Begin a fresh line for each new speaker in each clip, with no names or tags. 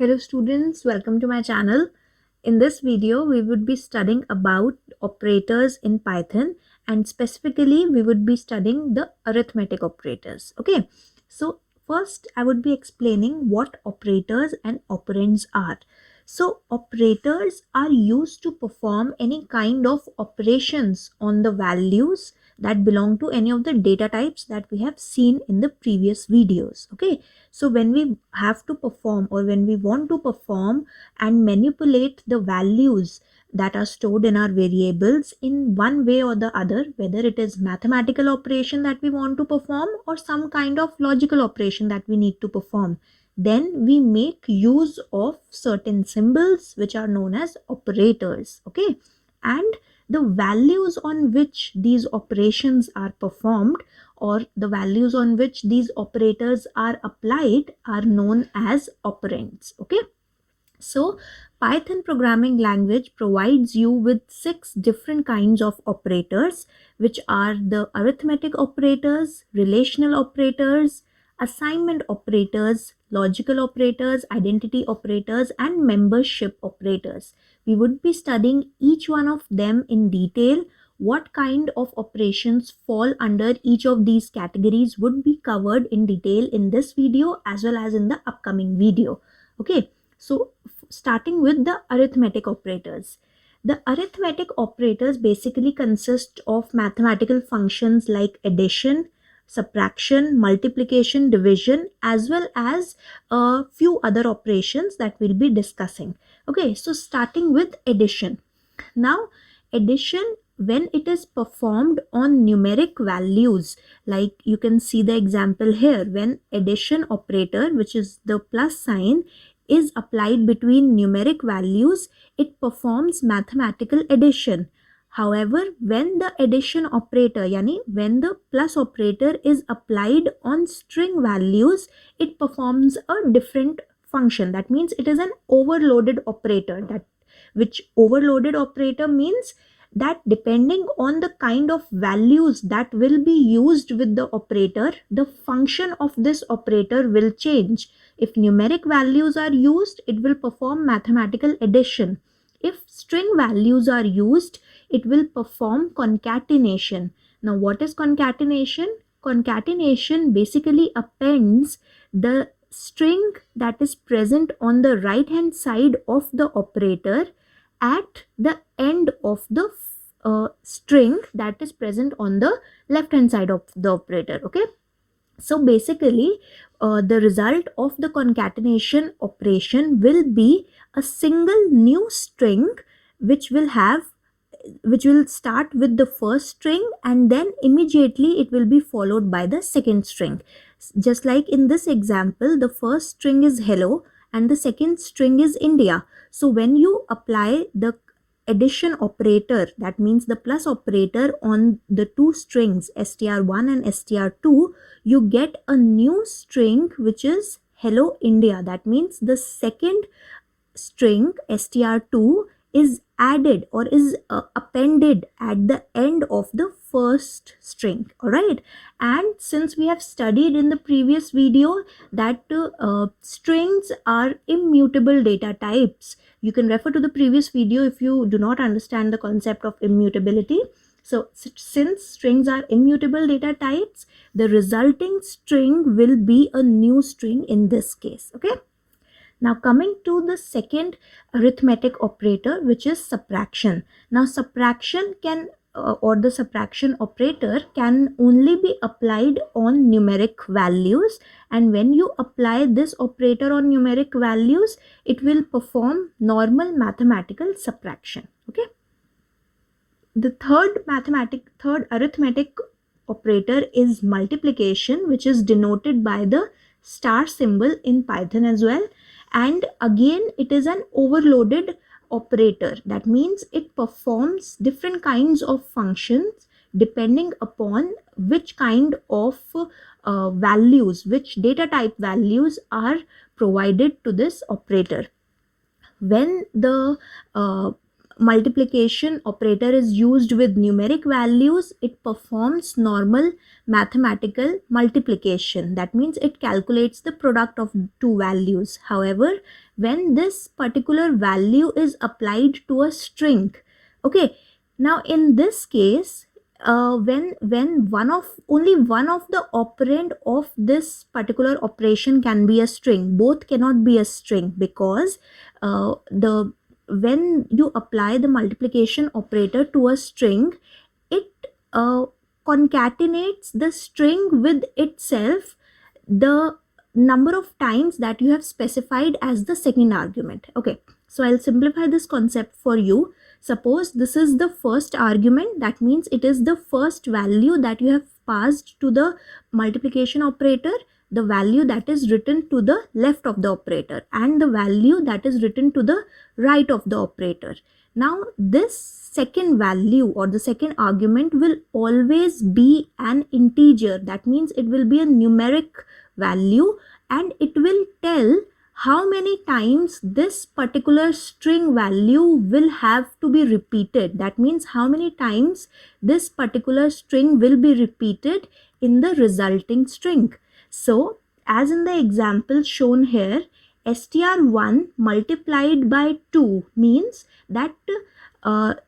Hello students, welcome to my channel. In this video, we would be studying about operators in Python, and specifically we would be studying the arithmetic operators. Okay, so first I would be explaining what operators and operands are. So operators are used to perform any kind of operations on the values that belong to any of the data types that we have seen in the previous videos. Okay, so when we have to perform, or when we want to perform and manipulate the values that are stored in our variables in one way or the other, whether it is mathematical operation that we want to perform or some kind of logical operation that we need to perform, then we make use of certain symbols which are known as operators. Okay, and the values on which these operations are performed, or the values on which these operators are applied, are known as operands. Okay, so Python programming language provides you with 6 different kinds of operators, which are the arithmetic operators, relational operators, assignment operators, logical operators, identity operators, and membership operators. We would be studying each one of them in detail. What kind of operations fall under each of these categories would be covered in detail in this video as well as in the upcoming video. Okay, so starting with the arithmetic operators. The arithmetic operators basically consist of mathematical functions like addition, subtraction, multiplication, division, as well as a few other operations that we'll be discussing. Okay, so starting with addition. Now, addition, when it is performed on numeric values, like you can see the example here, when addition operator, which is the plus sign, is applied between numeric values, it performs mathematical addition. However, when the addition operator, yani when the plus operator is applied on string values, it performs a different function. That means it is an overloaded operator. That which overloaded operator means that depending on the kind of values that will be used with the operator, the function of this operator will change. If numeric values are used, it will perform mathematical addition. If string values are used, it will perform concatenation. Now, what is concatenation? Concatenation basically appends the string that is present on the right hand side of the operator at the end of the string that is present on the left hand side of the operator. Okay, so basically the result of the concatenation operation will be a single new string which will start with the first string, and then immediately it will be followed by the second string. Just like in this example, the first string is hello and the second string is India. So when you apply the addition operator, that means the plus operator, on the two strings str1 and str2, you get a new string which is hello India. That means the second string str2 is added or is appended at the end of the first string. All right, and since we have studied in the previous video that strings are immutable data types, you can refer to the previous video if you do not understand the concept of immutability. So since strings are immutable data types, the resulting string will be a new string in this case. Okay, now coming to the second arithmetic operator, which is subtraction. Now subtraction can or the subtraction operator can only be applied on numeric values, and when you apply this operator on numeric values, it will perform normal mathematical subtraction. Okay, the third arithmetic operator is multiplication, which is denoted by the star symbol in Python as well. And again, it is an overloaded operator. That means it performs different kinds of functions depending upon which kind of values, which data type values are provided to this operator. When the multiplication operator is used with numeric values, it performs normal mathematical multiplication. That means it calculates the product of two values. However, when this particular value is applied to a string, okay, now in this case, when only one of the operand of this particular operation can be a string, both cannot be a string, because when you apply the multiplication operator to a string, it concatenates the string with itself the number of times that you have specified as the second argument. Okay, so I'll simplify this concept for you. Suppose this is the first argument, that means it is the first value that you have passed to the multiplication operator, the value that is written to the left of the operator, and the value that is written to the right of the operator. Now this second value or the second argument will always be an integer. That means it will be a numeric value, and it will tell how many times this particular string value will have to be repeated. That means how many times this particular string will be repeated in the resulting string. So as in the example shown here, str1 multiplied by 2 means that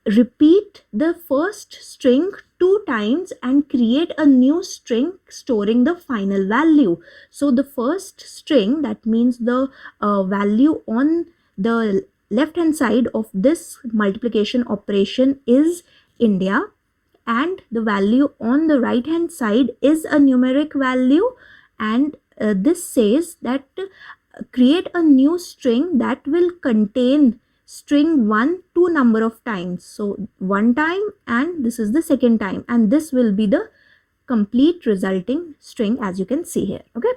repeat the first string 2 times and create a new string storing the final value. So the first string, that means the value on the left hand side of this multiplication operation is India, and the value on the right hand side is a numeric value, and this says that create a new string that will contain string 1 2 number of times. So one time, and this is the second time, and this will be the complete resulting string, as you can see here. Okay,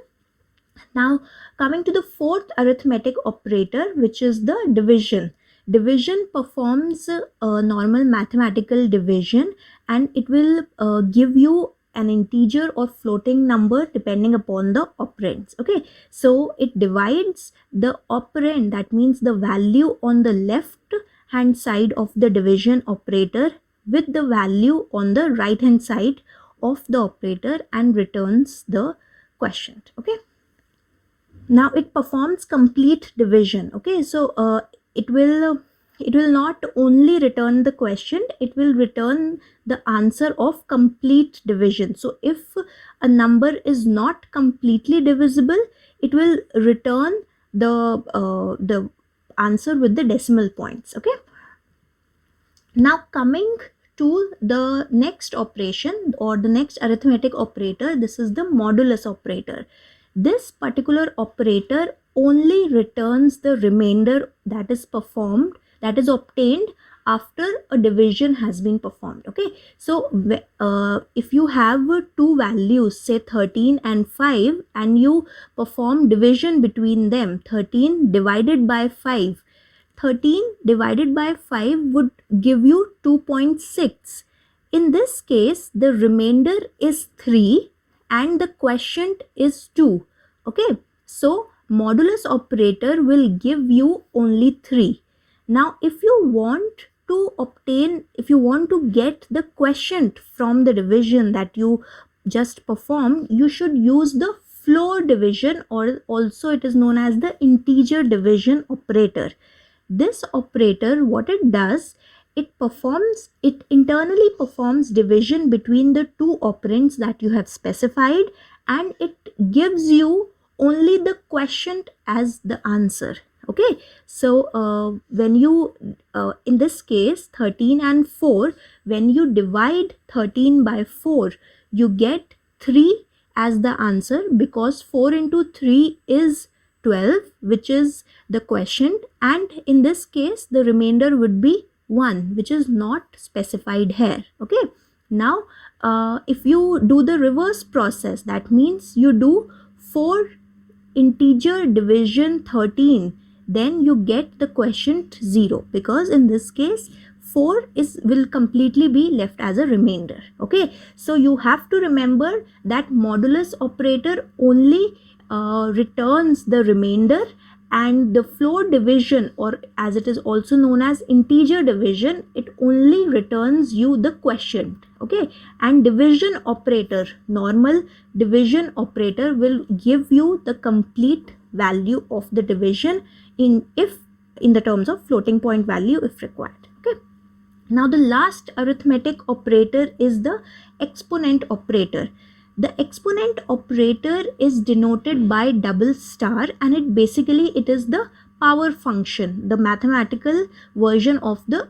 now coming to the fourth arithmetic operator, which is the division. Division performs normal mathematical division, and it will give you an integer or floating number depending upon the operands. Okay, so it divides the operand, that means the value on the left hand side of the division operator, with the value on the right hand side of the operator, and returns the quotient. Okay, now it performs complete division. Okay, so it will not only return the quotient, it will return the answer of complete division. So if a number is not completely divisible, it will return the answer with the decimal points. Okay, now coming to the next operation or the next arithmetic operator, this is the modulus operator. This particular operator only returns the remainder that is obtained after a division has been performed. Okay, so if you have two values, say 13 and 5, and you perform division between them, 13 divided by 5, 13 divided by 5 would give you 2.6. In this case, the remainder is 3 and the quotient is 2. Okay, so modulus operator will give you only 3. Now if you want to get the quotient from the division that you just performed, you should use the floor division, or also it is known as the integer division operator. This operator, what it does, it internally performs division between the two operands that you have specified, and it gives you only the quotient as the answer. Okay, so when you in this case 13 and 4, when you divide 13 by 4, you get 3 as the answer, because 4 into 3 is 12, which is the quotient, and in this case the remainder would be 1, which is not specified here. Okay, now if you do the reverse process, that means you do 4 integer division 13, then you get the quotient 0, because in this case 4 will completely be left as a remainder. Okay, so you have to remember that modulus operator only returns the remainder, and the floor division, or as it is also known as integer division, it only returns you the quotient. Okay, and division operator, normal division operator, will give you the complete value of the division in the terms of floating point value if required. Okay, now the last arithmetic operator is the exponent operator. The exponent operator is denoted by double star, and it is the power function, the mathematical version of the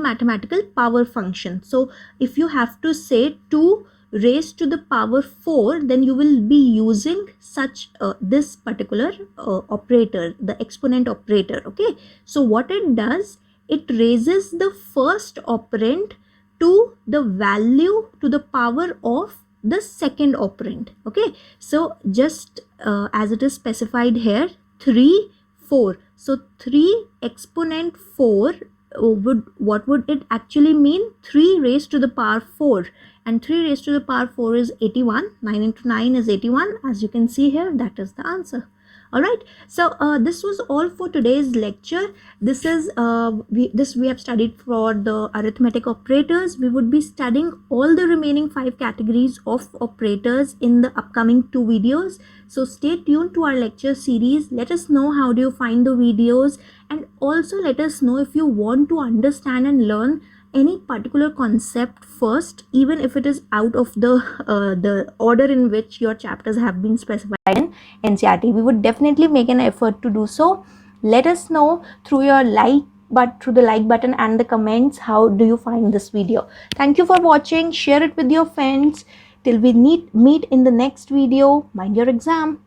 mathematical power function. So if you have to say 2 raised to the power 4, then you will be using such this particular operator, the exponent operator. Okay, so what it does, it raises the first operand to the value to the power of the second operand. Okay, so just as it is specified here, 3 4, so 3 exponent 4 what would it actually mean? 3 raised to the power 4, and 3 raised to the power 4 is 81. 9 into 9 is 81. As you can see here, that is the answer. Alright, so this was all for today's lecture. This is we have studied for the arithmetic operators. We would be studying all the remaining 5 categories of operators in the upcoming 2 videos. So stay tuned to our lecture series. Let us know how do you find the videos, and also let us know if you want to understand and learn any particular concept first, even if it is out of the order in which your chapters have been specified in NCERT. We would definitely make an effort to do so. Let us know through the like button and the comments, how do you find this video. Thank you for watching. Share it with your friends. Till we meet in the next video. Mind your exam.